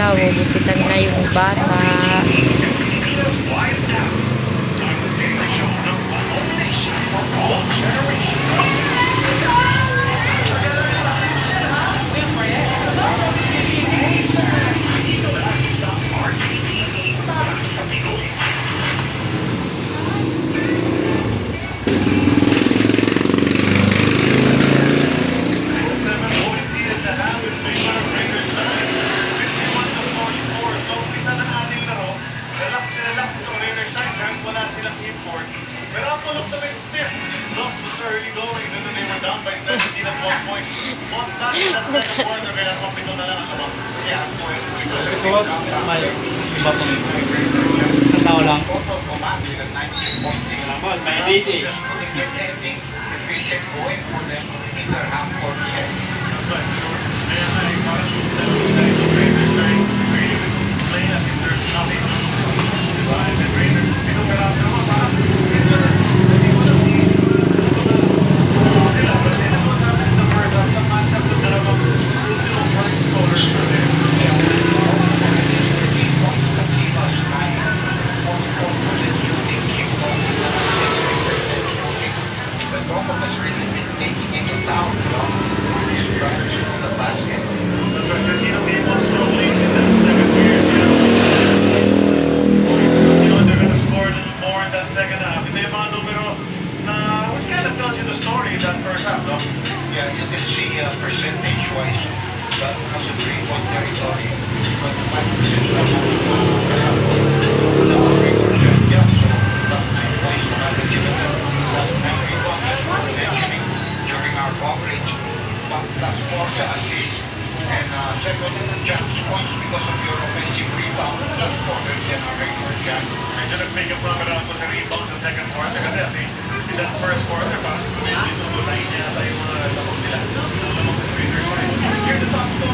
talaga, gugupitan na yung bata. Pero ang tulog sa next step, lost to early going, and then they were down by 17 at one point. Lost that in that second quarter, kaya kapito na lang ang labang. Yeah, Because may iba pang isang tao lang. May DD. Yeah, you can see percentage-wise that has a 3-point territory, but the 5% yeah, so that's 9 points for us. That's 9 rebounds as we're mentioning during our coverage, but that's 4 sa assist, and second in chance points because of your offensive rebound, that's 4 than our regular chance. I should have taken prominent po sa rebound sa second quarter kasi at least in that first quarter, parang medyo tutunayin niya tayo mga lamang nila. Lamang sa Raiders. Here's the top story.